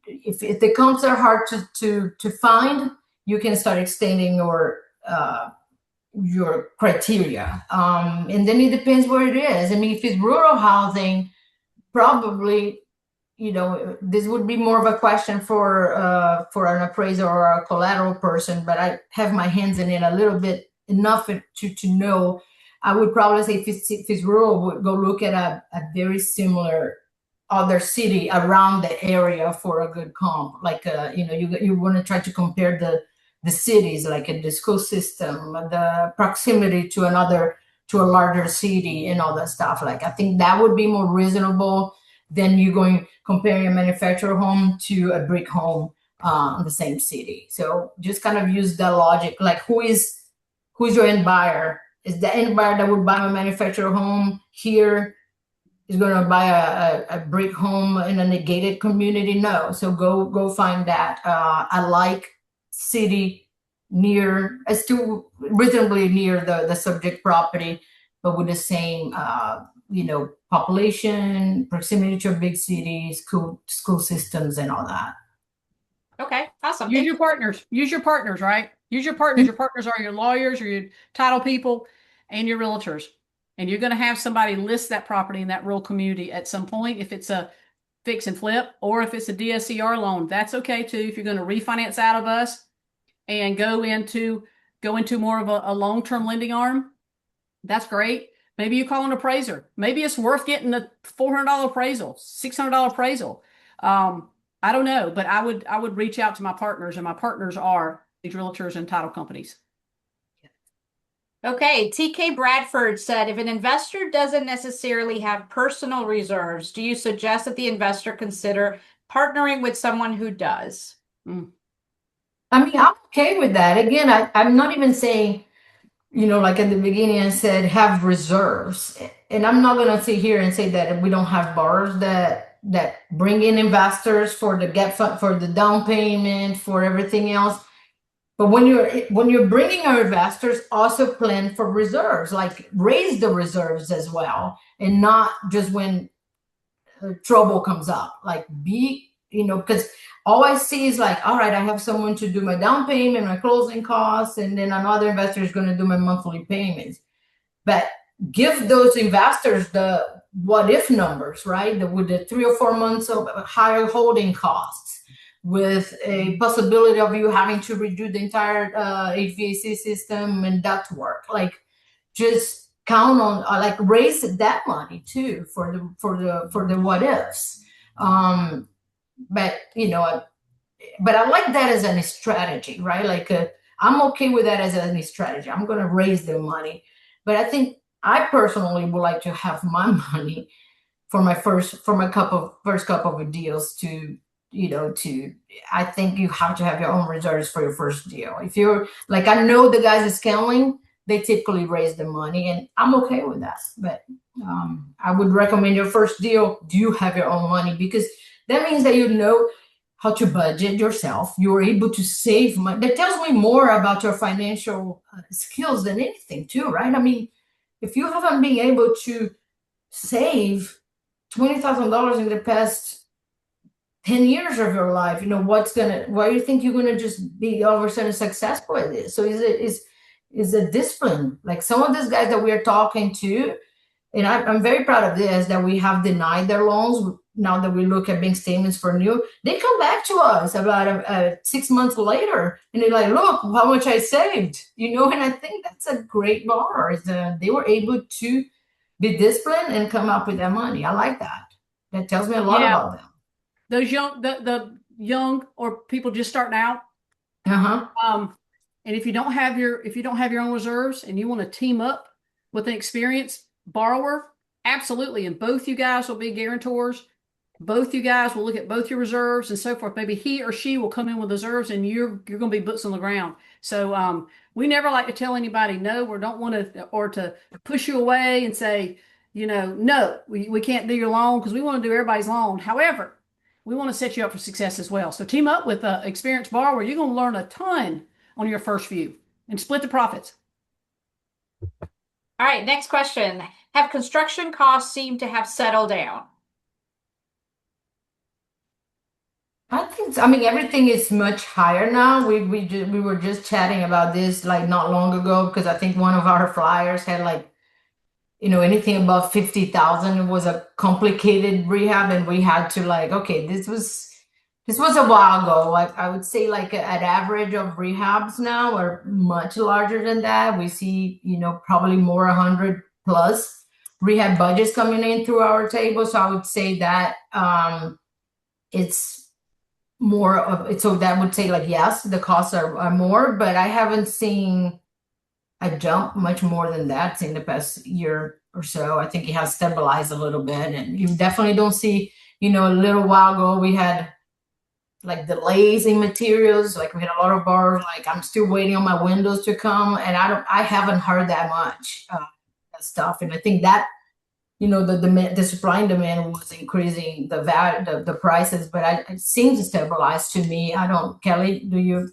If the comps are hard to find, you can start extending your criteria. And then it depends where it is. I mean, if it's rural housing, probably, this would be more of a question for an appraiser or a collateral person, but I have my hands in it a little bit enough to know. I would probably say if it's rural, would go look at a very similar other city around the area for a good comp. Like you want to try to compare the cities, like the school system, the proximity to a larger city, and all that stuff. Like I think that would be more reasonable than you going comparing a manufactured home to a brick home in the same city. So just kind of use that logic. Like who's your end buyer? Is the end buyer that would buy a manufactured home here is going to buy a brick home in a negated community? No. So go find that. I like city near, still reasonably near the subject property, but with the same population, proximity to a big city, school systems, and all that. Okay, awesome. Use your partners. Use your partners, right? Use your partners. Your partners are your lawyers or your title people and your realtors. And you're going to have somebody list that property in that rural community at some point. If it's a fix and flip or if it's a DSCR loan, that's okay too. If you're going to refinance out of us and go into more of a long-term lending arm, that's great. Maybe you call an appraiser. Maybe it's worth getting a $400 appraisal, $600 appraisal. I don't know, but I would reach out to my partners, and my partners are these realtors and title companies. Okay, TK Bradford said, if an investor doesn't necessarily have personal reserves, do you suggest that the investor consider partnering with someone who does? I mean, I'm okay with that. Again, I'm not even saying, like at the beginning I said, have reserves. And I'm not going to sit here and say that we don't have borrowers that bring in investors for the get fund, for the down payment, for everything else. But when you're bringing our investors, also plan for reserves, like raise the reserves as well, and not just when trouble comes up. Like because all I see is like, all right, I have someone to do my down payment, my closing costs, and then another investor is going to do my monthly payments. But give those investors the what if numbers, right? With the 3 or 4 months of higher holding costs, with a possibility of you having to redo the entire HVAC system and duct work. Like just count on like raise that money too for the what ifs. But but I like that as a strategy, right? Like I'm okay with that as a strategy. I'm going to raise the money, but I think I personally would like to have my money for my first couple of deals to I think you have to have your own reserves for your first deal. If you're like, I know the guys are scaling, they typically raise the money, and I'm okay with that. But I would recommend your first deal, do you have your own money? Because that means that you know how to budget yourself. You're able to save money. That tells me more about your financial skills than anything, too, right? I mean, if you haven't been able to save $20,000 in the past 10 years of your life, why do you think you're gonna just be all of a sudden successful at this? So is a discipline. Like some of these guys that we're talking to, and I'm very proud of this, that we have denied their loans. Now that we look at bank statements for new, they come back to us about 6 months later, and they're like, look how much I saved, and I think that's a great bar. They were able to be disciplined and come up with that money. I like that. That tells me a lot about them. Those the young or people just starting out. And if you don't have your own reserves and you want to team up with an experienced borrower, absolutely. And both you guys will be guarantors. Both you guys will look at both your reserves and so forth. Maybe he or she will come in with reserves and you're going to be boots on the ground. So we never like to tell anybody no or don't want to, or to push you away and say, no, we can't do your loan because we want to do everybody's loan. However, we want to set you up for success as well. So team up with an experienced borrower. You're going to learn a ton on your first few and split the profits. All right, next question. Have construction costs seemed to have settled down? I think, I mean, everything is much higher now. We were just chatting about this like not long ago because I think one of our flyers had like, anything above 50,000 was a complicated rehab, and we had to like, okay, this was a while ago. Like I would say like an average of rehabs now are much larger than that. We see, probably more 100 plus rehab budgets coming in through our table. So I would say that it's more of it. So that would say like, yes, the costs are more, but I haven't seen a jump much more than that in the past year or so. I think it has stabilized a little bit, and you definitely don't see, a little while ago we had like delays in materials. Like we had a lot of borrowers like, I'm still waiting on my windows to come, and I haven't heard that much that stuff. And I think that the demand, the supply and demand was increasing the value, the prices, but it seems to stabilize to me. I don't, Kelly, do you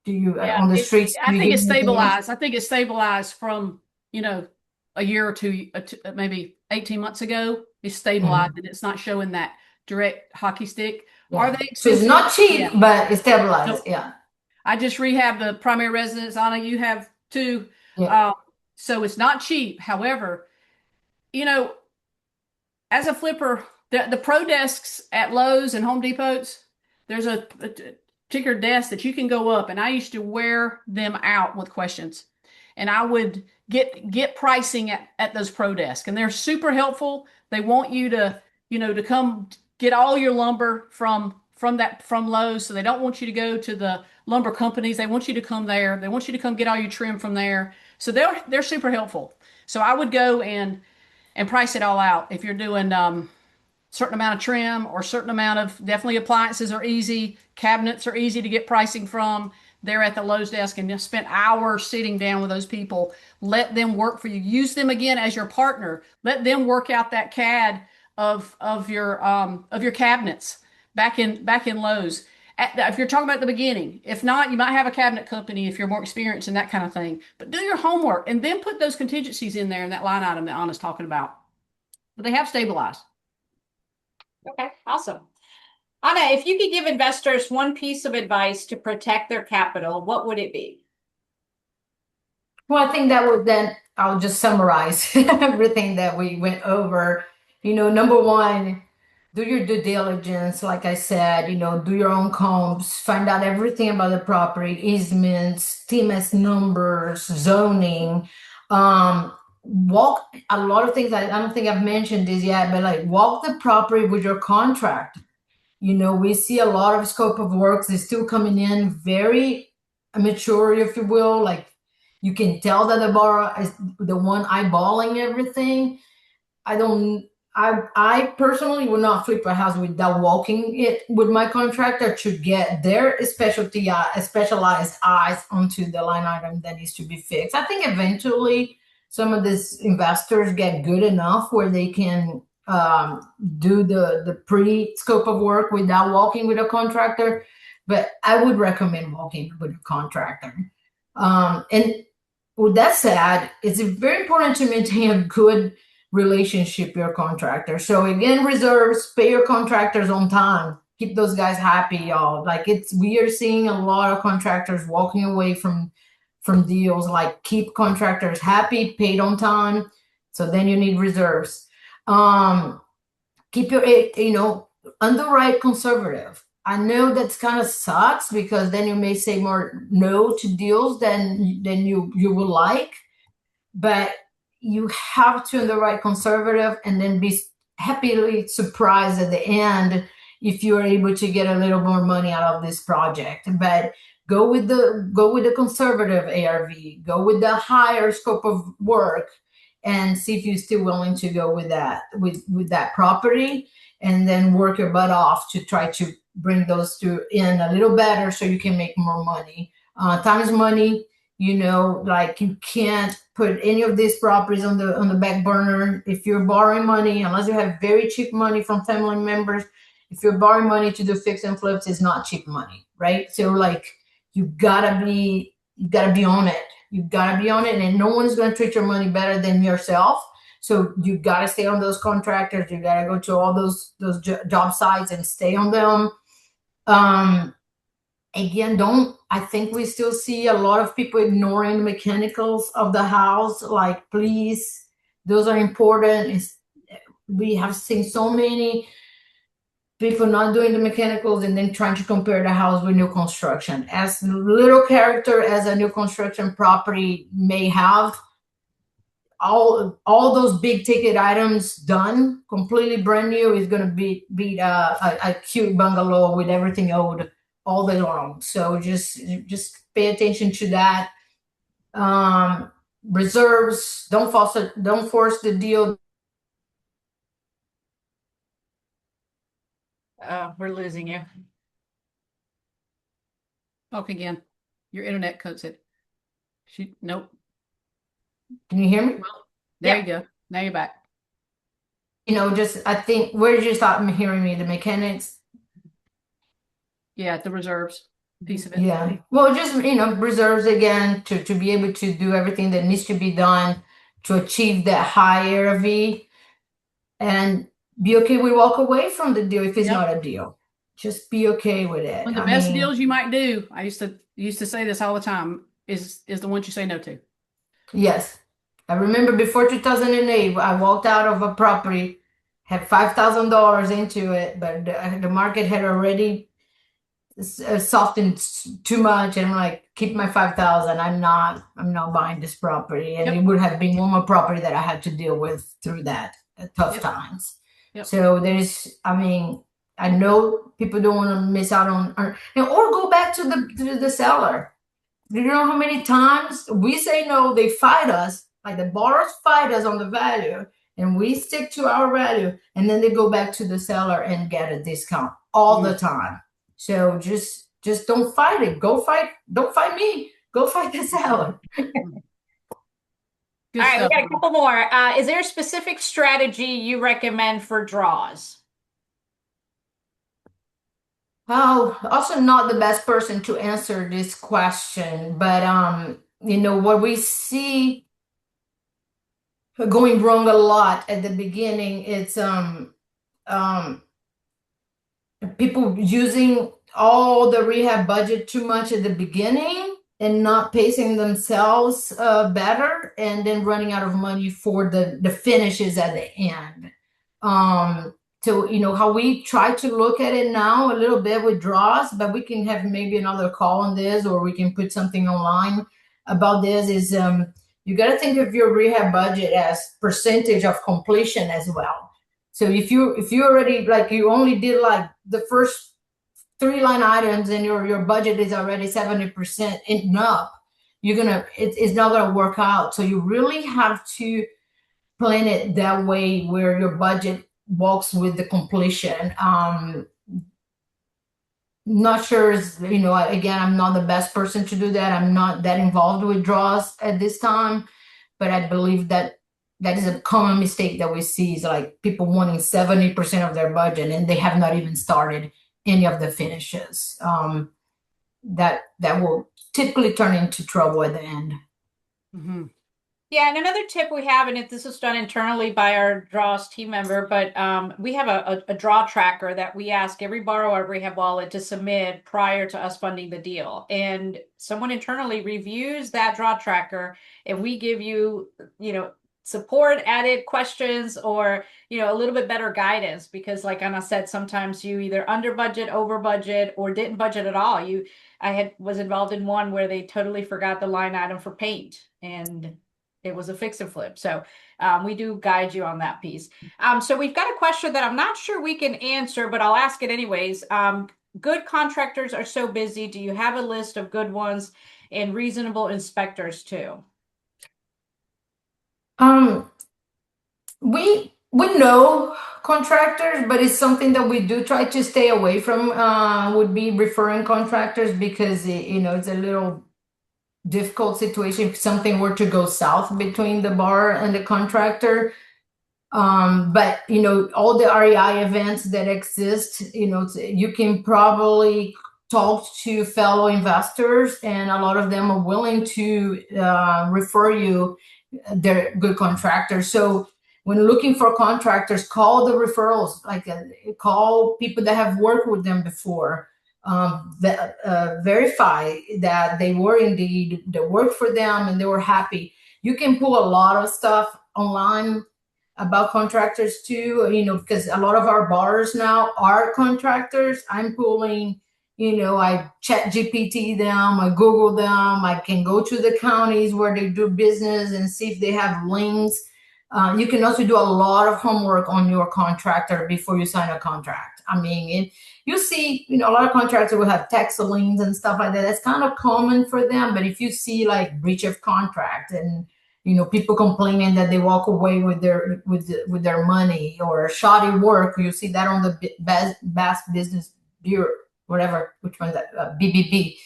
Yeah, on the streets? I think it's stabilized. I think it's stabilized from, a year or two, maybe 18 months ago. It's stabilized and it's not showing that direct hockey stick. Yeah. Are they So it's expensive? not cheap, Yeah. but it's stabilized. So Yeah. I just rehabbed the primary residence. Anna, you have too. Yeah. So it's not cheap. However, you know, as a flipper, the pro desks at Lowe's and Home Depots, there's a particular desk that you can go up, and I used to wear them out with questions, and I would get pricing at those pro desks, and they're super helpful. They want you to to come get all your lumber from Lowe's, so they don't want you to go to the lumber companies. They want you to come there. They want you to come get all your trim from there. So they're super helpful. So I would go and price it all out. If you're doing certain amount of trim or certain amount of definitely appliances are easy, cabinets are easy to get pricing from. They're at the Lowe's desk and just spent hours sitting down with those people. Let them work for you. Use them again as your partner. Let them work out that CAD of your cabinets back in Lowe's. If you're talking about the beginning, if not, you might have a cabinet company if you're more experienced in that kind of thing. But do your homework and then put those contingencies in there in that line item that Anna's talking about. But they have stabilized. Okay, awesome. Anna, if you could give investors one piece of advice to protect their capital, what would it be? Well, I think that would then I'll just summarize everything that we went over. Number one, do your due diligence. Like I said, do your own comps, find out everything about the property, easements, TMS numbers, zoning. Walk a lot of things. I don't think I've mentioned this yet, but like walk the property with your contract. We see a lot of scope of works is still coming in very immature, if you will. Like you can tell that the borrower is the one eyeballing everything. I personally would not flip a house without walking it with my contractor to get their specialized eyes onto the line item that needs to be fixed. I think eventually some of these investors get good enough where they can do the pre-scope of work without walking with a contractor, but I would recommend walking with a contractor. And with that said, it's very important to maintain a good relationship with your contractor. So again, reserves, pay your contractors on time, keep those guys happy, y'all. Like we are seeing a lot of contractors walking away from deals. Like keep contractors happy, paid on time. So then you need reserves. Keep your, underwrite conservative. I know that's kind of sucks because then you may say more no to deals than you would like, but you have to underwrite conservative and then be happily surprised at the end if you are able to get a little more money out of this project. But go with the conservative ARV, go with the higher scope of work, and see if you're still willing to go with that property, and then work your butt off to try to bring those two in a little better so you can make more money. Time is money. like you can't put any of these properties on the back burner. If you're borrowing money, unless you have very cheap money from family members, if you're borrowing money to do fix and flips, it's not cheap money, right? So like you gotta be on it. You gotta be on it, and no one's gonna treat your money better than yourself. So you gotta stay on those contractors. You gotta go to all those job sites and stay on them. Um, Again, don't I think we still see a lot of people ignoring the mechanicals of the house. Like, please, those are important. We have seen so many people not doing the mechanicals and then trying to compare the house with new construction. As little character as a new construction property may have, all those big ticket items done completely brand new is going to beat a cute bungalow with everything old all day long. So just pay attention to that. um Reserves, don't force the deal. We're losing you. Talk again. Your internet cuts it. Nope. Can you hear me? Well, there Yep. you go. Now you're back. Just I think, where did you stop hearing me? The mechanics? Yeah, the reserves piece of it. Yeah. Well, just reserves again to be able to do everything that needs to be done to achieve that high ARV, and be okay with walk away from the deal if it's Yep. not a deal. Just be okay with it. One of the best deals you might do, I used to say this all the time, is the ones you say no to. Yes. I remember before 2008, I walked out of a property, had $5,000 into it, but the market had already softened too much, and I'm like, keep my 5,000. I'm not buying this property. And Yep. it would have been one more property that I had to deal with through that tough Yep. times. Yep. So I know people don't want to miss out on, or go back to the seller. You know how many times we say no, they fight us, like the borrowers fight us on the value, and we stick to our value, and then they go back to the seller and get a discount all the time. So just don't fight it. Don't fight me. Go fight the seller. Good All right, we stuff. got a couple more. Is there a specific strategy you recommend for draws? Well, also not the best person to answer this question, but what we see going wrong a lot at the beginning, it's people using all the rehab budget too much at the beginning and not pacing themselves better, and then running out of money for the finishes at the end. So how we try to look at it now a little bit with draws, but we can have maybe another call on this, or we can put something online about this, is you got to think of your rehab budget as percentage of completion as well. So if you already, like, you only did like the first 3 line items, and your budget is already 70% and up, it's not gonna work out. So you really have to plan it that way, where your budget walks with the completion. Not sure, again, I'm not the best person to do that. I'm not that involved with draws at this time, but I believe that is a common mistake that we see, is like people wanting 70% of their budget and they have not even started any of the finishes. That will typically turn into trouble at the end. Mm-hmm. Yeah, and another tip we have, and if this was done internally by our draws team member, but we have a draw tracker that we ask every borrower at Rehab Wallet to submit prior to us funding the deal. And someone internally reviews that draw tracker, and we give you, support, added questions, or, a little bit better guidance, because like Anna said, sometimes you either under budget, over budget, or didn't budget at all. I was involved in one where they totally forgot the line item for paint, and it was a fix and flip. So we do guide you on that piece. So we've got a question that I'm not sure we can answer, but I'll ask it anyways. Good contractors are so busy. Do you have a list of good ones and reasonable inspectors too? We know contractors, but it's something that we do try to stay away from. Would be referring contractors, because it's a little difficult situation if something were to go south between the bar and the contractor. But all the REI events that exist, you can probably talk to fellow investors, and a lot of them are willing to refer you their good contractors. So when looking for contractors, call the referrals, like call people that have worked with them before. Verify that they were indeed they worked for them and they were happy. You can pull a lot of stuff online about contractors too, because a lot of our bars now are contractors. I'm pulling, I chat GPT them, I Google them, I can go to the counties where they do business and see if they have links. You can also do a lot of homework on your contractor before you sign a contract. I mean, you see, a lot of contractors will have tax liens and stuff like that. That's kind of common for them. But if you see like breach of contract and people complaining that they walk away with their money or shoddy work. You see that on the Bass Business Bureau, whatever, which one's that? BBB.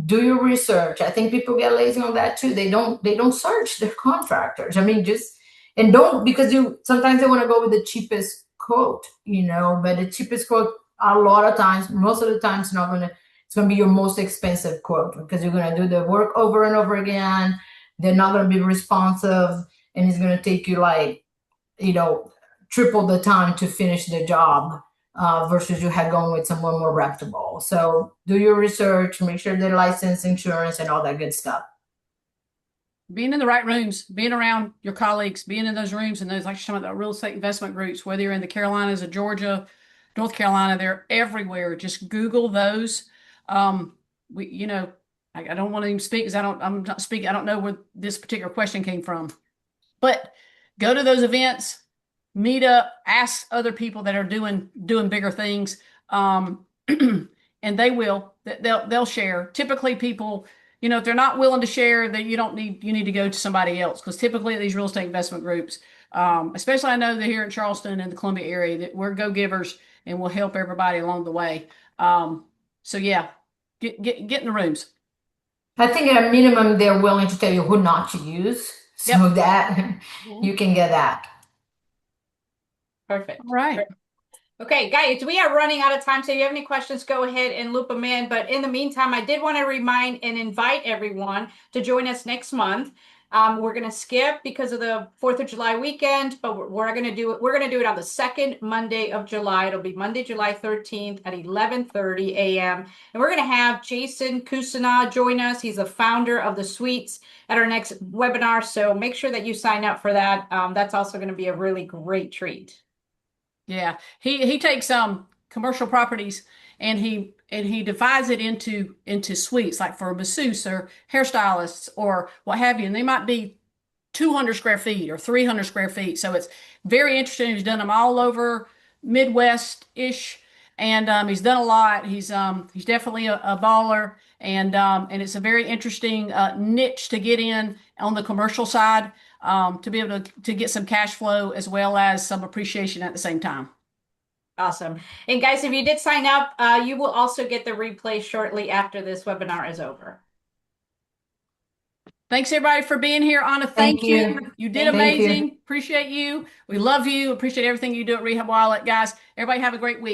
Do your research. I think people get lazy on that too. They don't search their contractors. I mean, and don't, because sometimes they want to go with the cheapest quote, but the cheapest quote a lot of times, most of the time, it's going to be your most expensive quote, because you're going to do the work over and over again. They're not going to be responsive, and it's going to take you like, triple the time to finish the job versus you had gone with someone more reputable. So do your research, make sure they're licensed, insurance, and all that good stuff. Being in the right rooms, being around your colleagues, being in those rooms and those, like some of the real estate investment groups, whether you're in the Carolinas or Georgia, North Carolina, they're everywhere. Just Google those. I don't want to even speak because I'm not speaking. I don't know where this particular question came from, but go to those events, meet up, ask other people that are doing bigger things. And they'll share. Typically people, if they're not willing to share, then you need to go to somebody else, because typically these real estate investment groups, especially I know that here in Charleston and the Columbia area, that we're go-givers and we'll help everybody along the way. So yeah, get in the rooms. I think at a minimum, they're willing to tell you who not to use, so Yep. that you can get that. Perfect. All right. Okay, guys, we are running out of time. So if you have any questions, go ahead and loop them in. But in the meantime, I did want to remind and invite everyone to join us next month. We're going to skip because of the 4th of July weekend, but we're going to do it. We're going to do it on the second Monday of July. It'll be Monday, July 13th at 11:30 a.m. And we're going to have Jason Kusana join us. He's the founder of the Suites at our next webinar. So make sure that you sign up for that. That's also going to be a really great treat. Yeah, he takes commercial properties and he divides it into suites, like for a masseuse or hairstylists or what have you, and they might be 200 square feet or 300 square feet. So it's very interesting. He's done them all over Midwest-ish, and he's done a lot. He's definitely a baller, and it's a very interesting niche to get in on the commercial side, to be able to get some cash flow as well as some appreciation at the same time. Awesome. And guys, if you did sign up, you will also get the replay shortly after this webinar is over. Thanks everybody for being here. Anna, thank you. You did amazing. You. Appreciate you. We love you. Appreciate everything you do at Rehab Wallet. Guys, everybody have a great week.